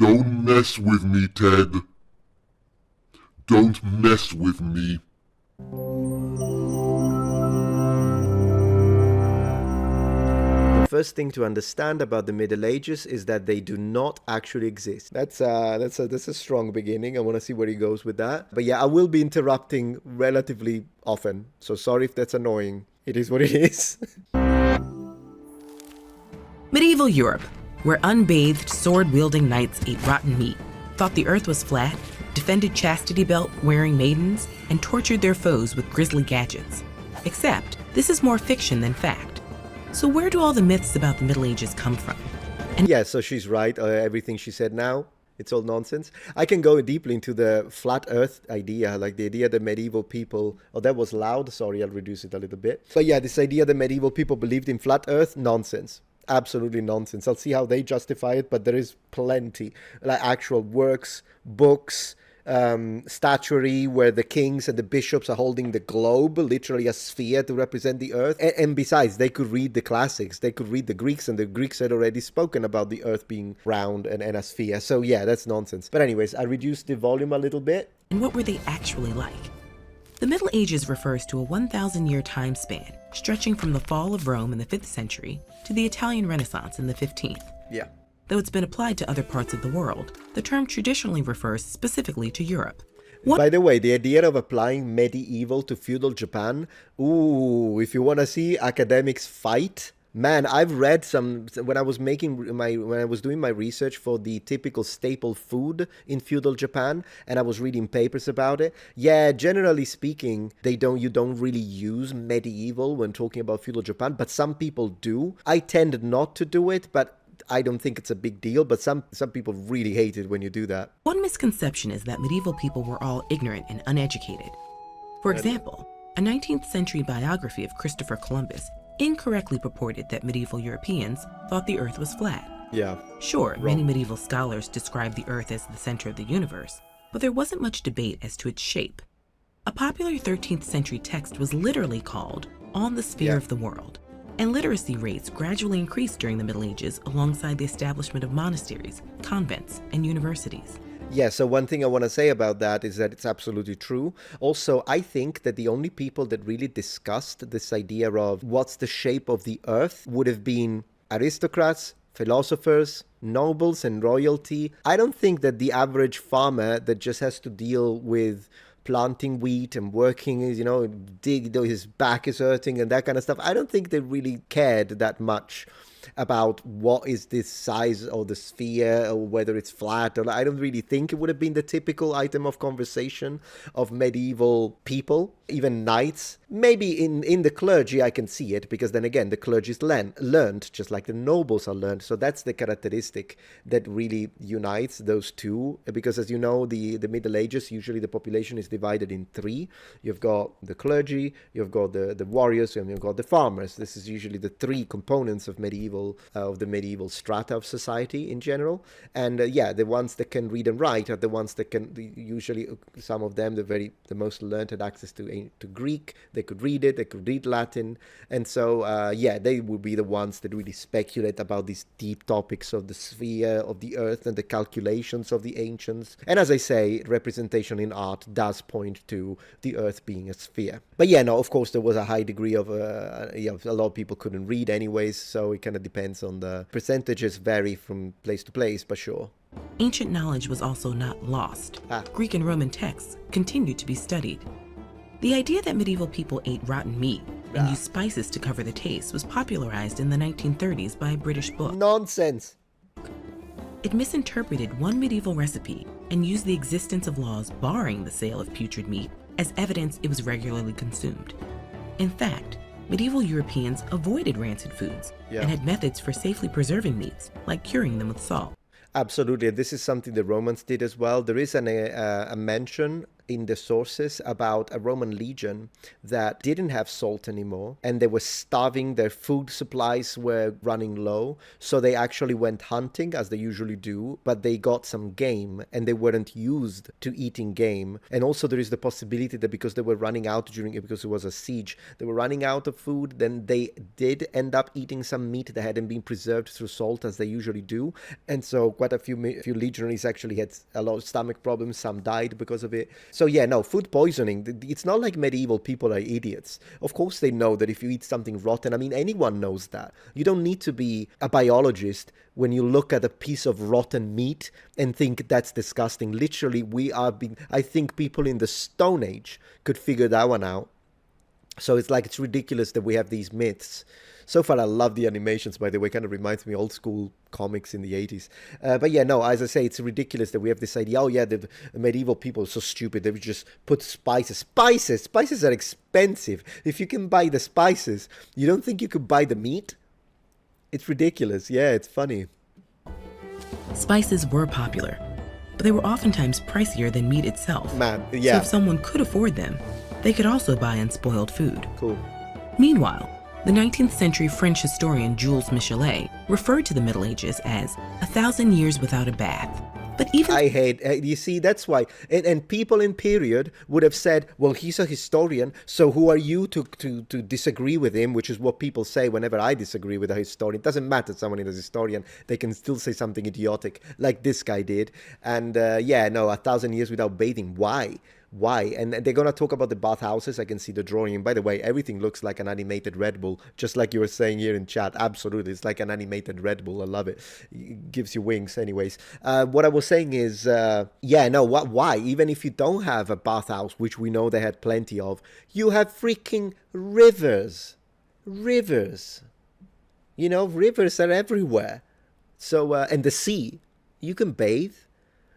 Don't mess with me, Ted. Don't mess with me. The first thing to understand about the Middle Ages is that they do not actually exist. That's a strong beginning. I want to see where he goes with that. But yeah, I will be interrupting relatively often. So sorry if that's annoying. It is what it is. Medieval Europe, where unbathed, sword-wielding knights ate rotten meat, thought the earth was flat, defended chastity-belt wearing maidens, and tortured their foes with grisly gadgets. Except, this is more fiction than fact. So where do all the myths about the Middle Ages come from? And yeah, so she's right. Everything she said now, it's all nonsense. I can go deeply into the flat earth idea, like the idea that medieval people... Oh, that was loud. Sorry, I'll reduce it a little bit. But yeah, this idea that medieval people believed in flat earth, nonsense. Absolutely nonsense. I'll see how they justify it, but there is plenty. Like actual works, books, statuary where the kings and the bishops are holding the globe, literally a sphere to represent the earth. And besides, they could read the classics. They could read the Greeks, and the Greeks had already spoken about the earth being round and a sphere. So yeah, that's nonsense. But anyways, I reduced the volume a little bit. And what were they actually like? The Middle Ages refers to a 1,000-year time span, stretching from the fall of Rome in the 5th century to the Italian Renaissance in the 15th. Yeah. Though it's been applied to other parts of the world, the term traditionally refers specifically to Europe. By the way, the idea of applying medieval to feudal Japan, ooh, if you want to see academics fight... Man, I've read some when I was doing my research for the typical staple food in feudal Japan, and I was reading papers about it. Yeah, generally speaking, you don't really use medieval when talking about feudal Japan, but some people do. I tend not to do it, but I don't think it's a big deal, but some people really hate it when you do that. One misconception is that medieval people were all ignorant and uneducated. For example, a 19th century biography of Christopher Columbus incorrectly purported that medieval Europeans thought the earth was flat. Yeah. Sure, many medieval scholars described the earth as the center of the universe, but there wasn't much debate as to its shape. A popular 13th century text was literally called On the Sphere of the World, and literacy rates gradually increased during the Middle Ages alongside the establishment of monasteries, convents, and universities. Yeah, so one thing I want to say about that is that it's absolutely true. Also, I think that the only people that really discussed this idea of what's the shape of the earth would have been aristocrats, philosophers, nobles, and royalty. I don't think that the average farmer that just has to deal with planting wheat and working, his back is hurting and that kind of stuff. I don't think they really cared that much about what is this size of the sphere or whether it's flat. Or I don't really think it would have been the typical item of conversation of medieval people, even knights. Maybe in the clergy I can see it, because then again the clergy is learned just like the nobles are learned. So that's the characteristic that really unites those two, because as you know, the Middle Ages, usually the population is divided in three. You've got the clergy, you've got the warriors, and you've got the farmers. This is usually the three components of the medieval strata of society in general. And the ones that can read and write are the ones that can, usually some of them, the most learned, had access to Greek. They could read it, they could read Latin, and so they would be the ones that really speculate about these deep topics of the sphere of the earth and the calculations of the ancients. And as I say, representation in art does point to the earth being a sphere. But of course there was a high degree of a lot of people couldn't read anyways, so it kind of depends on the percentages, vary from place to place, but sure. Ancient knowledge was also not lost. Greek and Roman texts continued to be studied. The idea that medieval people ate rotten meat and used spices to cover the taste was popularized in the 1930s by a British book. Nonsense! It misinterpreted one medieval recipe and used the existence of laws barring the sale of putrid meat as evidence it was regularly consumed. In fact, medieval Europeans avoided rancid foods and had methods for safely preserving meats, like curing them with salt. Absolutely. This is something the Romans did as well. There is a mention in the sources about a Roman legion that didn't have salt anymore, and they were starving. Their food supplies were running low, so they actually went hunting, as they usually do, but they got some game, and they weren't used to eating game. And also there is the possibility that because they were running out because it was a siege, they were running out of food, then they did end up eating some meat that hadn't been preserved through salt, as they usually do. And so quite a few legionaries actually had a lot of stomach problems. Some died because of it. So yeah, no, food poisoning, it's not like medieval people are idiots. Of course they know that if you eat something rotten, I mean, anyone knows that. You don't need to be a biologist when you look at a piece of rotten meat and think that's disgusting. Literally, I think people in the Stone Age could figure that one out. So it's ridiculous that we have these myths. So far, I love the animations, by the way. Kind of reminds me old school comics in the 80s. But yeah, no, as I say, it's ridiculous that we have this idea, oh yeah, the medieval people are so stupid. They would just put spices. Spices are expensive. If you can buy the spices, you don't think you could buy the meat? It's ridiculous. Yeah, it's funny. Spices were popular, but they were oftentimes pricier than meat itself. Man, yeah. So if someone could afford them, they could also buy unspoiled food. Cool. Meanwhile, the 19th century French historian Jules Michelet referred to the Middle Ages as 1,000 years without a bath. But even you see, that's why, and people in period would have said, well, he's a historian, so who are you to disagree with him, which is what people say whenever I disagree with a historian. It doesn't matter someone is a historian, they can still say something idiotic, like this guy did. And yeah, no, 1,000 years without bathing, why? And they're going to talk about the bathhouses. I can see the drawing. And by the way, everything looks like an animated Red Bull, just like you were saying here in chat. Absolutely. It's like an animated Red Bull. I love it. It gives you wings anyways. What I was saying is, yeah, no, why? Even if you don't have a bathhouse, which we know they had plenty of, you have freaking rivers. Rivers. You know, rivers are everywhere. So, and the sea. You can bathe.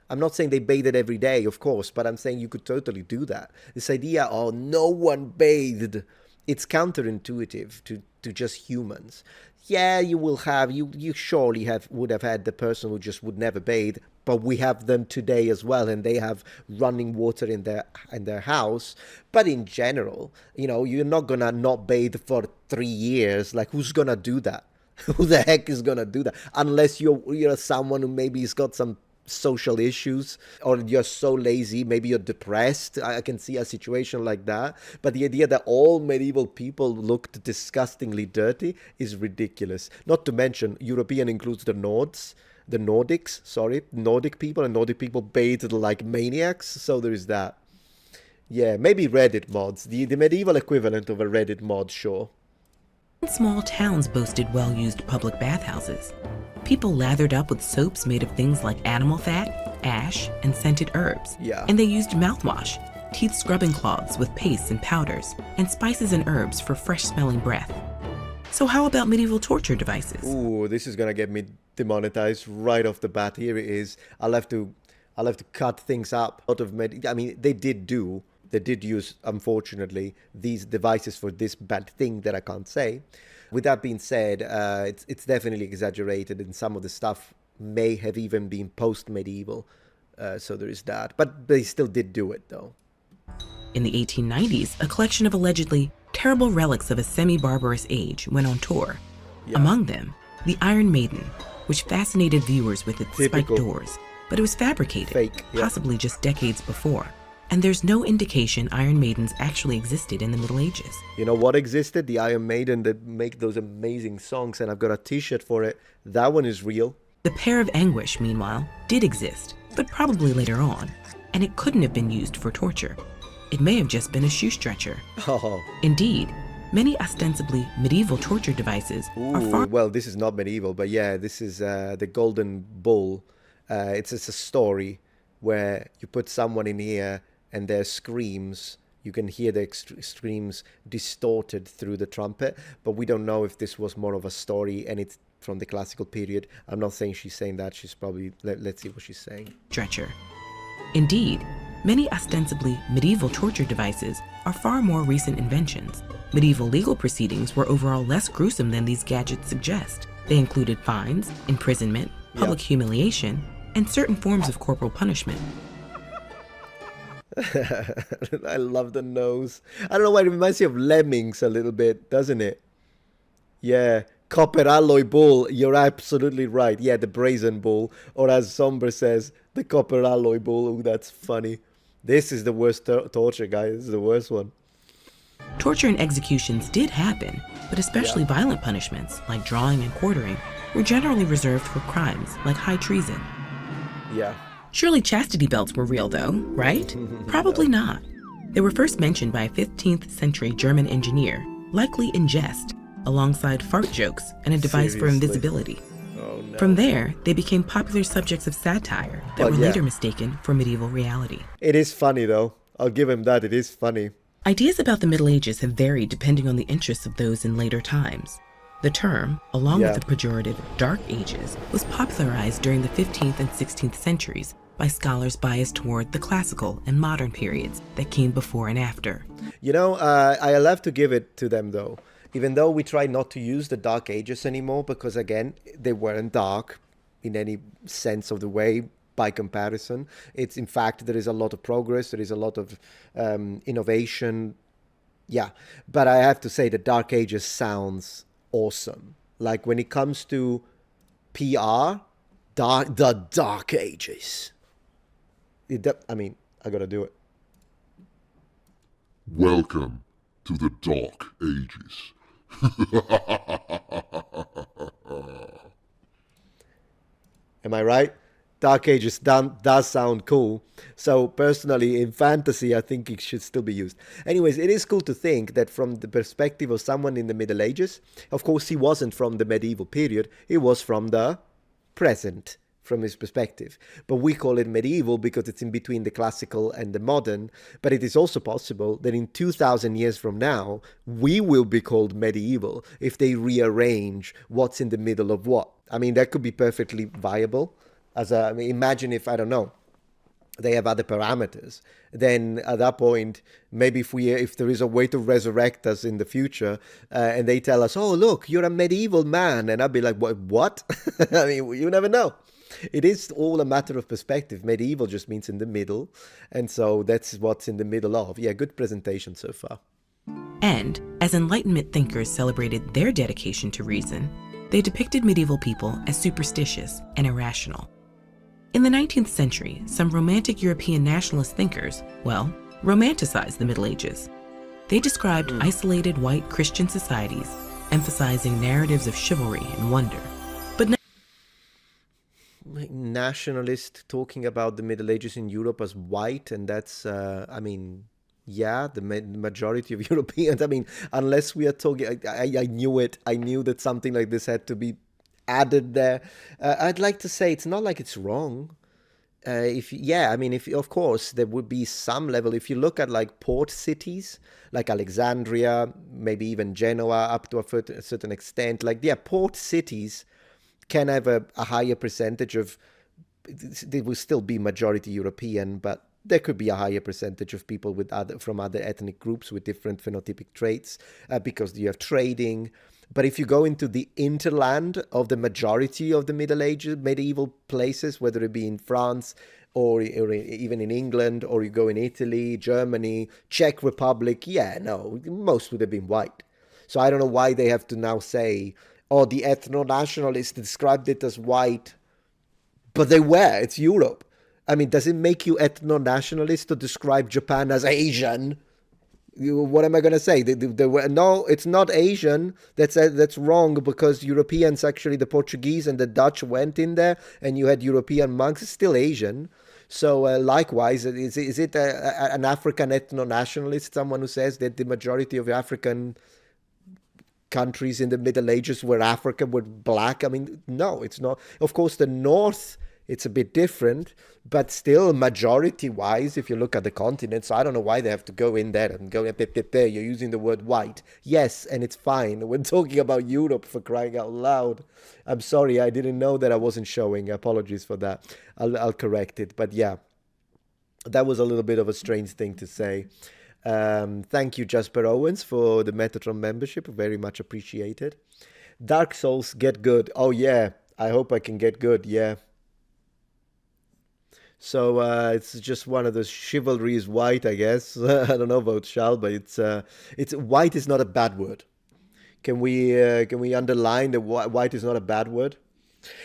I'm not saying they bathed every day, of course, but I'm saying you could totally do that. This idea, oh, no one bathed, it's counterintuitive to just humans. Yeah, you will have, you surely would have had the person who just would never bathe, but we have them today as well, and they have running water in their house. But in general, you know, you're not gonna not bathe for 3 years. Like, who's gonna do that? Who the heck is gonna do that? Unless you're someone who maybe has got some social issues, or you're so lazy, maybe you're depressed. I can see a situation like that. But the idea that all medieval people looked disgustingly dirty is ridiculous. Not to mention, European includes the Nordics, Nordic people, and Nordic people bathed like maniacs. So there is that. Yeah, maybe Reddit mods, the medieval equivalent of a Reddit mod, sure. Small towns boasted well-used public bathhouses. People lathered up with soaps made of things like animal fat, ash, and scented herbs. Yeah. And they used mouthwash, teeth scrubbing cloths with pastes and powders, and spices and herbs for fresh-smelling breath. So how about medieval torture devices? Ooh, this is gonna get me demonetized right off the bat. Here it is. I'll have to cut things up. They did use, unfortunately, these devices for this bad thing that I can't say. With that being said, it's definitely exaggerated, and some of the stuff may have even been post-medieval. So there is that. But they still did do it, though. In the 1890s, a collection of allegedly terrible relics of a semi-barbarous age went on tour. Yeah. Among them, the Iron Maiden, which fascinated viewers with its spiked doors. But it was fabricated, fake, yeah. Possibly just decades before. And there's no indication Iron Maidens actually existed in the Middle Ages. You know what existed? The Iron Maiden that make those amazing songs, and I've got a t-shirt for it. That one is real. The Pair of Anguish, meanwhile, did exist, but probably later on. And it couldn't have been used for torture. It may have just been a shoe stretcher. Oh. Indeed, many ostensibly medieval torture devices are far... Well, this is not medieval, but yeah, this is the Golden Bull. It's just a story where you put someone in here and their screams, you can hear the screams distorted through the trumpet, but we don't know if this was more of a story and it's from the classical period. I'm not saying she's saying that. She's probably... Let's see what she's saying. Stretcher. Indeed, many ostensibly medieval torture devices are far more recent inventions. Medieval legal proceedings were overall less gruesome than these gadgets suggest. They included fines, imprisonment, public humiliation, and certain forms of corporal punishment. I love the nose. I don't know why it reminds me of lemmings a little bit, doesn't it? Yeah, copper alloy bull. You're absolutely right. Yeah, the brazen bull, or as Somber says, the copper alloy bull. Ooh, that's funny. This is the worst torture, guys. This is the worst one. Torture and executions did happen, but especially Yeah. violent punishments, like drawing and quartering, were generally reserved for crimes like high treason. Yeah. Surely chastity belts were real, though, right? Probably not. They were first mentioned by a 15th century German engineer, likely in jest, alongside fart jokes and a device for Seriously? invisibility. Oh no. From there, they became popular subjects of satire that Well, were yeah. later mistaken for medieval reality. It is funny though. I'll give him that. It is funny. Ideas about the Middle Ages have varied depending on the interests of those in later times. The term, along Yeah. with the pejorative Dark Ages, was popularized during the 15th and 16th centuries by scholars biased toward the classical and modern periods that came before and after. You know, I'll have to give it to them though. Even though we try not to use the Dark Ages anymore, because again, they weren't dark in any sense of the way by comparison. It's in fact, there is a lot of progress, there is a lot of innovation. Yeah, but I have to say the Dark Ages sounds awesome. Like when it comes to PR, the Dark Ages. I gotta do it. Welcome to the Dark Ages. Am I right? Dark Ages does sound cool. So personally, in fantasy, I think it should still be used. Anyways, it is cool to think that from the perspective of someone in the Middle Ages, of course, he wasn't from the medieval period. He was from the present, from his perspective. But we call it medieval because it's in between the classical and the modern. But it is also possible that in 2,000 years from now, we will be called medieval if they rearrange what's in the middle of what. I mean, that could be perfectly viable. Imagine if, I don't know, they have other parameters, then at that point, maybe if there is a way to resurrect us in the future, and they tell us, oh look, you're a medieval man, and I'd be like, what? I mean, you never know. It is all a matter of perspective. Medieval just means in the middle, and so that's what's in the middle of. Yeah, good presentation so far. And, as Enlightenment thinkers celebrated their dedication to reason, they depicted medieval people as superstitious and irrational. In the 19th century, some romantic European nationalist thinkers, romanticized the Middle Ages. They described isolated white Christian societies, emphasizing narratives of chivalry and wonder. But nationalist talking about the Middle Ages in Europe as white, and that's, the majority of Europeans. I mean, unless we are talking, I knew it. I knew that something like this had to be added there. I'd like to say it's not like it's wrong. Of course there would be some level. If you look at like port cities, like Alexandria, maybe even Genoa, up to a certain extent, port cities can have a higher percentage of. They will still be majority European, but there could be a higher percentage of people from other ethnic groups with different phenotypic traits, because you have trading. But if you go into the interland of the majority of the Middle Ages, medieval places, whether it be in France or even in England, or you go in Italy, Germany, Czech Republic, most would have been white. So I don't know why they have to now say, oh, the ethno-nationalists described it as white, but they were. It's Europe. I mean, does it make you ethno-nationalist to describe Japan as Asian? What am I going to say? No, it's not Asian. That's wrong, because Europeans, actually, the Portuguese and the Dutch went in there, and you had European monks. It's still Asian. So likewise, is it an African ethno-nationalist, someone who says that the majority of African countries in the Middle Ages were Africa, were black? I mean, no, it's not. Of course, the North, it's a bit different, but still majority-wise, if you look at the continents, I don't know why they have to go in there and go, you're using the word white. Yes, and it's fine. We're talking about Europe, for crying out loud. I'm sorry, I didn't know that I wasn't showing. Apologies for that. I'll correct it. But yeah, that was a little bit of a strange thing to say. Thank you, Jasper Owens, for the Metatron membership. Very much appreciated. Dark Souls, get good. Oh, yeah. I hope I can get good. Yeah. So it's just one of those chivalry is white, I guess. I don't know about shall, but it's white is not a bad word. Can we underline that white is not a bad word?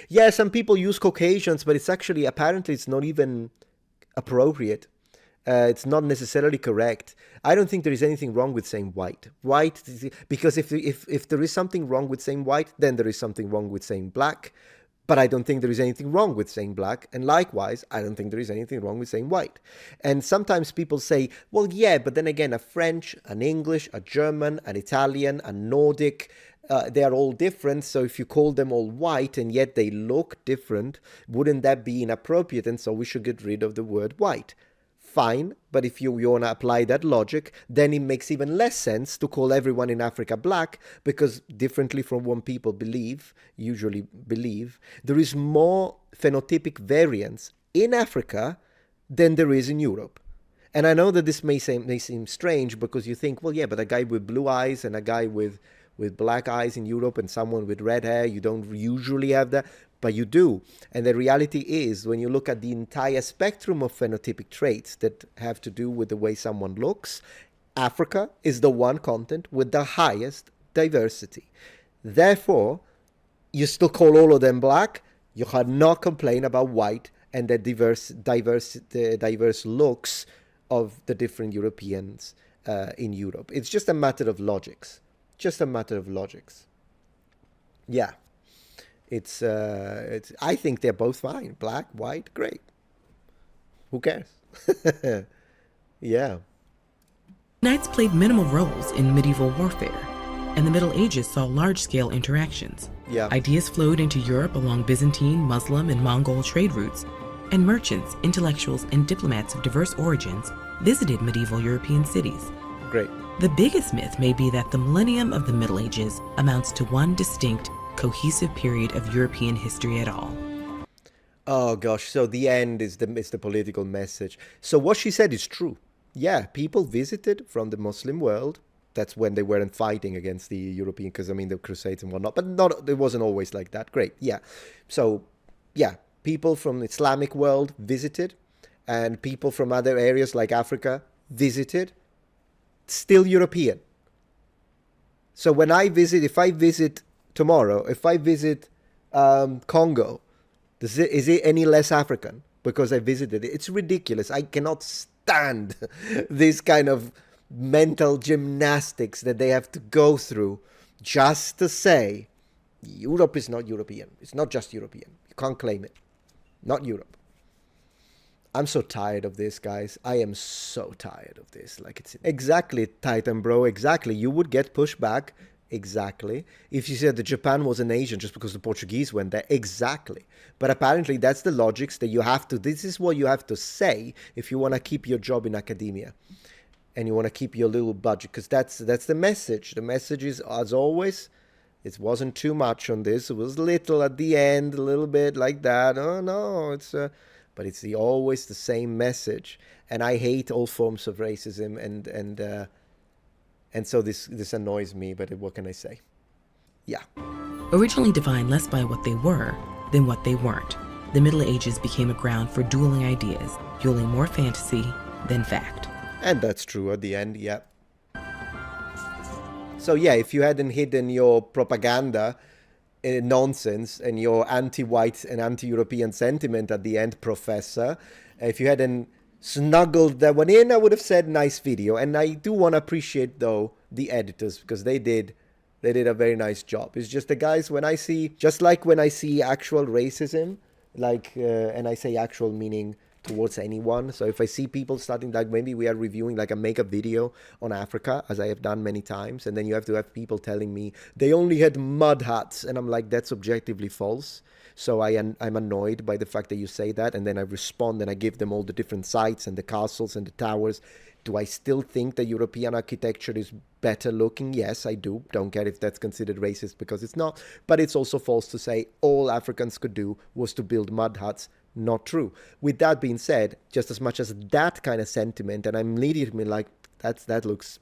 Yeah, some people use Caucasians, but it's actually apparently it's not even appropriate. It's not necessarily correct. I don't think there is anything wrong with saying white. White, because if there is something wrong with saying white, then there is something wrong with saying black. But I don't think there is anything wrong with saying black. And likewise, I don't think there is anything wrong with saying white. And sometimes people say, well, yeah, but then again, a French, an English, a German, an Italian, a Nordic, they are all different. So if you call them all white and yet they look different, wouldn't that be inappropriate? And so we should get rid of the word white. Fine, but if you want to apply that logic, then it makes even less sense to call everyone in Africa black, because differently from what people usually believe, there is more phenotypic variance in Africa than there is in Europe. And I know that this may seem strange, because you think, well, yeah, but a guy with blue eyes and a guy with black eyes in Europe and someone with red hair, you don't usually have that. But you do. And the reality is, when you look at the entire spectrum of phenotypic traits that have to do with the way someone looks, Africa is the one continent with the highest diversity. Therefore, you still call all of them black, you cannot complain about white and the diverse looks of the different Europeans in Europe. It's just a matter of logics. Just a matter of logics. Yeah. It's I think they're both fine. Black, white, great. Who cares? Yeah. Knights played minimal roles in medieval warfare, and the Middle Ages saw large-scale interactions. Yeah. Ideas flowed into Europe along Byzantine, Muslim, and Mongol trade routes, and merchants, intellectuals, and diplomats of diverse origins visited medieval European cities. Great. The biggest myth may be that the millennium of the Middle Ages amounts to one distinct, cohesive period of European history at all. Oh gosh, so the end is the political message. So what she said is true. Yeah, people visited from the Muslim world. That's when they weren't fighting against the European, because I mean the Crusades and whatnot. But it wasn't always like that. Great, yeah. So yeah, people from the Islamic world visited, and people from other areas like Africa visited. Still European. So when if I visit tomorrow, if I visit Congo, is it any less African because I visited it? It's ridiculous. I cannot stand this kind of mental gymnastics that they have to go through just to say Europe is not European. It's not just European. You can't claim it. Not Europe. I'm so tired of this, guys. I am so tired of this. Like, it's exactly, Titan bro, exactly. You would get pushback. Exactly. If you said that Japan was an Asian just because the Portuguese went there, exactly. But apparently that's the logics that you have to, this is what you have to say if you want to keep your job in academia and you want to keep your little budget, because that's the message. The message is, as always, it wasn't too much on this. It was little at the end, a little bit like that. Oh no, but it's always the same message. And I hate all forms of racism, and so this annoys me, but what can I say? Yeah. Originally defined less by what they were than what they weren't, the Middle Ages became a ground for dueling ideas, fueling more fantasy than fact. And that's true at the end, yeah. So yeah, if you hadn't hidden your propaganda nonsense and your anti-white and anti-European sentiment at the end, Professor, if you hadn't snuggled that one in, I would have said nice video. And I do want to appreciate, though, the editors, because they did a very nice job. It's just the guys, when I see, just like when I see actual racism, like, and I say actual meaning towards anyone. So if I see people starting, like maybe we are reviewing like a makeup video on Africa, as I have done many times, and then you have to have people telling me they only had mud huts, and I'm like, that's objectively false. So I'm annoyed by the fact that you say that, and then I respond and I give them all the different sites and the castles and the towers. Do I still think that European architecture is better looking? Yes, I do. Don't care if that's considered racist, because it's not. But it's also false to say all Africans could do was to build mud huts. Not true. With that being said, just as much as that kind of sentiment, and I'm immediately like, that looks...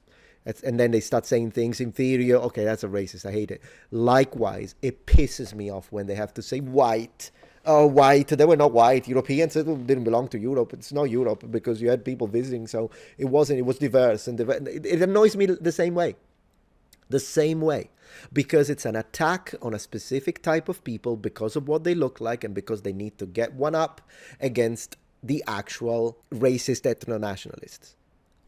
and then they start saying things inferior. Okay, that's a racist. I hate it. Likewise, it pisses me off when they have to say white. white. They were not white. Europeans didn't belong to Europe. It's not Europe because you had people visiting, so it wasn't. It was diverse, and it annoys me the same way. The same way, because it's an attack on a specific type of people because of what they look like and because they need to get one up against the actual racist ethno-nationalists.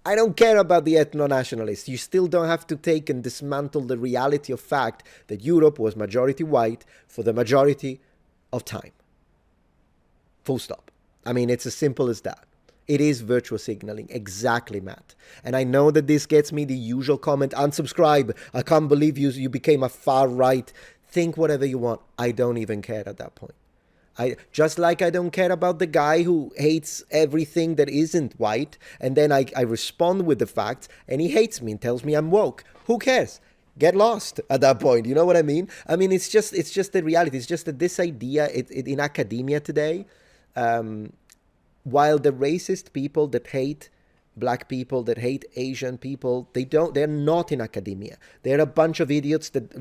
I don't care about the ethno-nationalists. You still don't have to take and dismantle the reality of fact that Europe was majority white for the majority of time. Full stop. I mean, it's as simple as that. It is virtual signaling. Exactly, Matt. And I know that this gets me the usual comment, unsubscribe. I can't believe you became a far right. Think whatever you want. I don't even care at that point. Just like I don't care about the guy who hates everything that isn't white, and then I respond with the facts, and he hates me and tells me I'm woke. Who cares? Get lost at that point. You know what I mean? I mean, it's just the reality. It's just that this idea in academia today, while the racist people that hate black people, that hate Asian people, they're not in academia. They're a bunch of idiots that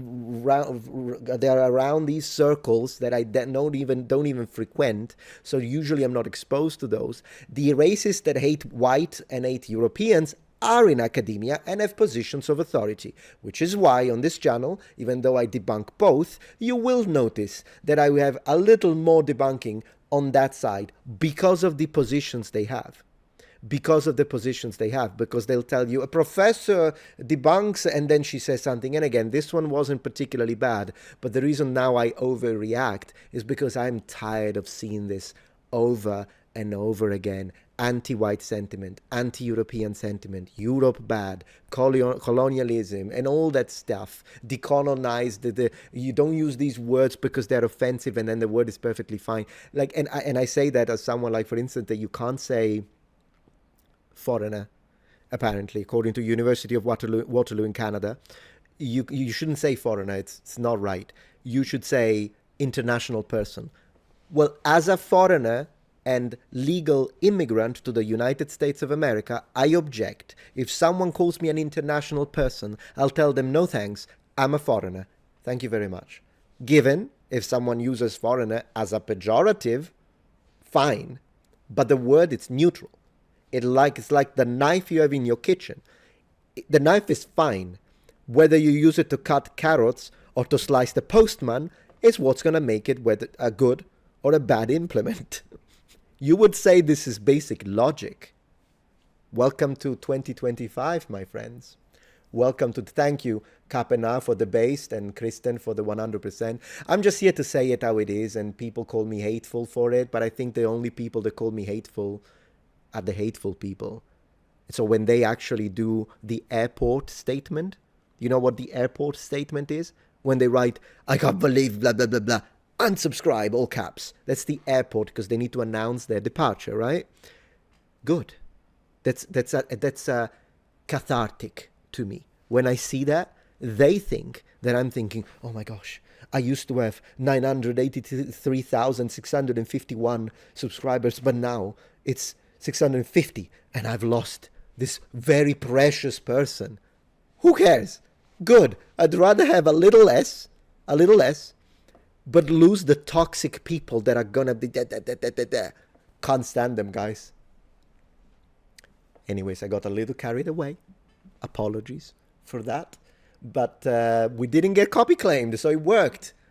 they're around these circles that I don't even frequent. So usually I'm not exposed to those. The racists that hate white and hate Europeans are in academia and have positions of authority, which is why on this channel, even though I debunk both, you will notice that I have a little more debunking on that side because of the positions they have. Because they'll tell you a professor debunks and then she says something. And again, this one wasn't particularly bad, but the reason now I overreact is because I'm tired of seeing this over and over again. Anti-white sentiment, anti-European sentiment, Europe bad, colonialism, and all that stuff. Decolonize, you don't use these words because they're offensive, and then the word is perfectly fine. Like, and I say that as someone, like, for instance, that you can't say foreigner, apparently, according to University of Waterloo in Canada. You shouldn't say foreigner. It's not right. You should say international person. Well, as a foreigner and legal immigrant to the United States of America, I object. If someone calls me an international person, I'll tell them, no thanks, I'm a foreigner. Thank you very much. Given, if someone uses foreigner as a pejorative, fine. But the word, it's neutral. It's like the knife you have in your kitchen. The knife is fine. Whether you use it to cut carrots or to slice the postman is what's going to make it whether a good or a bad implement. You would say this is basic logic. Welcome to 2025, my friends. Welcome to, thank you, Kapena, for the base and Kristen for the 100%. I'm just here to say it how it is, and people call me hateful for it, but I think the only people that call me hateful are the hateful people. So when they actually do the airport statement, you know what the airport statement is? When they write, I can't believe blah, blah, blah, blah, unsubscribe, all caps. That's the airport because they need to announce their departure, right? Good. That's cathartic to me. When I see that, they think that I'm thinking, oh my gosh, I used to have 983,651 subscribers, but now it's 650 and I've lost this very precious person. Who cares? Good. I'd rather have a little less, but lose the toxic people that are gonna be Can't stand them, guys. Anyways, I got a little carried away. Apologies for that. But we didn't get copy claimed, so it worked.